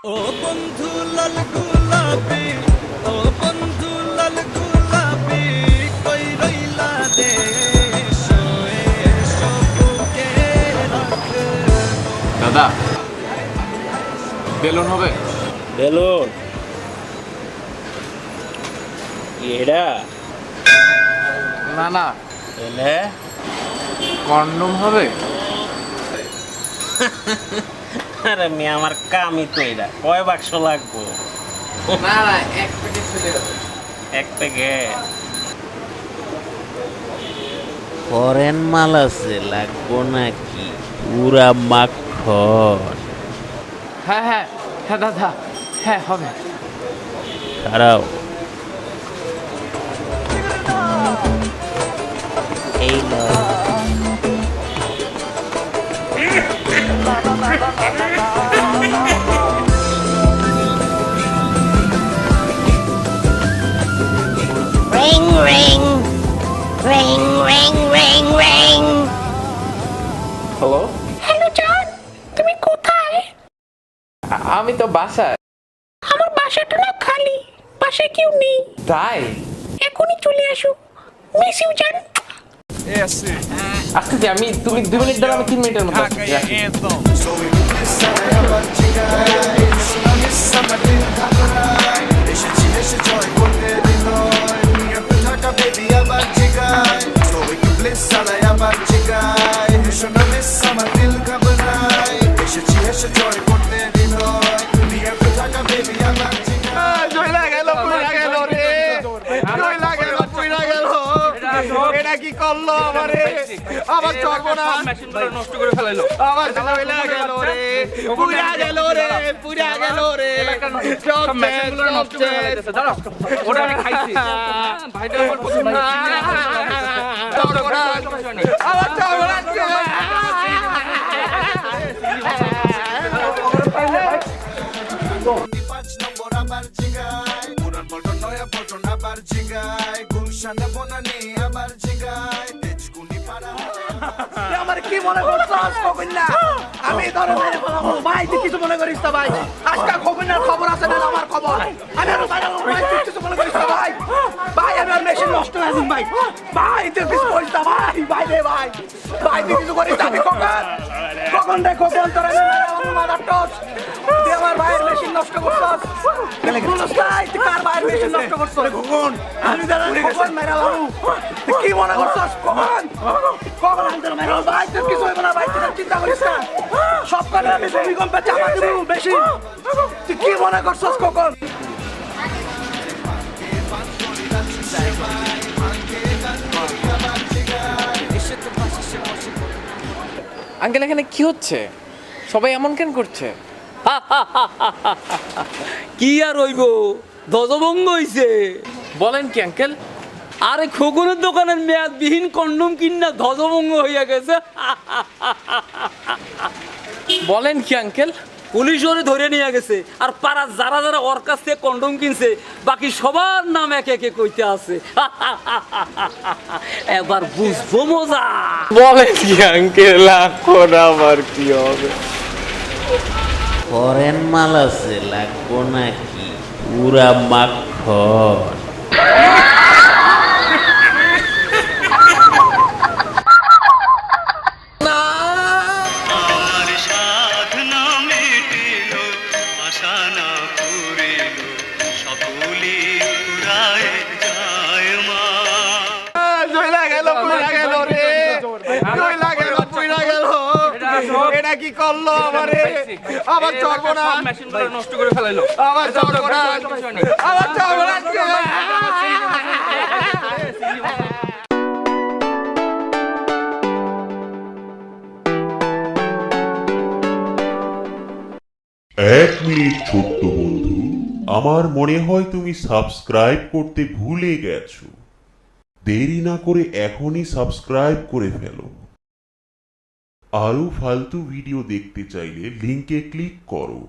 ও বন্ধু লাল গোলাপি, ও বন্ধু লাল গোলাপি, কই রইলা দেশ এসো বুকে রাখবো। দাদা বেলুন হবে? বেলুন এডা না না, এলে কন্ডম হবে? আরে মেয়ে আমার কামই তো এটা। কয় বাক্স লাগবো? না না, এক প্যাকেট চলে যাবে। এক প্যাকেট ফরেন মাল আছে, লাগবো নাকি? পুরা মাখন। হ্যাঁ হ্যাঁ হ্যাঁ দাদা, হ্যাঁ হবে। খারাপ এই নয়। Ring, ring, ring, ring, ring, ring. Hello, hello John, তুমি কোথায়? আমি তো বাসায়। আমার বাসাটা না খালি, বাসায় কেউ নেই। তাই এখনই চলে আসো। মিস ইউ জন। আসতেছি আমি। তুমি 2 মিনিট দাঁড়াও, আমি 3 মিনিটের মধ্যে আসছি। রাখি। এটা কি করলো আমারে? আমার সর্বনাশ, নষ্ট করে ফেলাইলো। আমার ঝামেলা গেল রে, পুরা গেল রে, পুরা গেল রে। সব মেশিনগুলো নষ্ট করে ফেলাইতেছে। দাঁড়াও, ওটা আমি খাইছি। ভাইটার উপর পছন্দ না। আমার সর্বনাশ গেল। পাঁচ নম্বর আবার জিগায়, পুরান পল্টন নয়া পল্টন আবার জিগায়, গুলশান বনানী আবার জিগায়, তেজকুনি পাড়া। আমার কি মনে করছস খোকন্যা? আমি ধরে মেরে ফেলাবো। ভাই তুই কিছু মনে করিস না ভাই। আজকে খোকন্যার খবর আছে না আমার খবর? আমি আরো বাইরে ভাই তুই কিছু মনে করিস না ভাই। ভাই আমি আর মেশিন নষ্ট হয়ে যাই ভাই। ভাই তুই কিছু করিস না ভাই। ভাই রে ভাই। ভাই তুই কিছু করিস না। আমি খোকন। খোকন রে খোকন, তোরা আমার মাদার টস। তুই আমার ভাইয়ের মেশিন নষ্ট করছস। বলছ তাই তুই কার ভাইয়ের মেশিন নষ্ট করছস? খোকন আমি জানি খোকন মেরা বাবু। তুই কি মনে করছস খোকন? খোকন আমি তোর মেরা ভাই তুই কিছু হইব না ভাই, তুই চিন্তা করিস না। সব কানে আমি ভূমিকম্পে চাপা দেব মেশিন। তুই কি মনে করছস খোকন? আঙ্কেল এখানে কি হচ্ছে? সবাই এমন কেন করছে? কি আর হইব, ধ্বজভঙ্গ হইছে। বলেন কি আঙ্কেল? আরে খোকনের দোকানের মেয়াদবিহীন কন্ডম কিনা ধ্বজভঙ্গ হইয়া গেছে। বলেন কি আঙ্কেল? পুলিশ ওরে ধরে নিয়ে গেছে, আর পাড়ার যারা যারা ওর কাছ থেকে কন্ডম কিনছে বাকি সবার নাম একে একে কইতে আছে। এবার বুঝবো মজা। বলেন কি আঙ্কেল? এখন আবার কি হবে? ফরেন মাল আছে, লাগবো নাকি? পুরা মাখন। আমার সাধনা মেটিল, আশা না পুরিল, সকলি পুরায় যায় মা। জয়লা গেল, পুরা গেল রে, জয়লা গেল, পুরা গেল। এটা কি করলো আমারে? আমার সর্বনাশ, মেশিনগুলো নষ্ট করে ফেলাইলো। আমার সর্বনাশ, আমার সর্বনাশ গেল। এক মিনিট ছোট্ট বন্ধু, আমার মনে হয় তুমি সাবস্ক্রাইব করতে ভুলে গেছো। দেরি না করে এখনই সাবস্ক্রাইব করে ফেলো। আরো ফালতু ভিডিও দেখতে চাইলে লিংকে ক্লিক করো।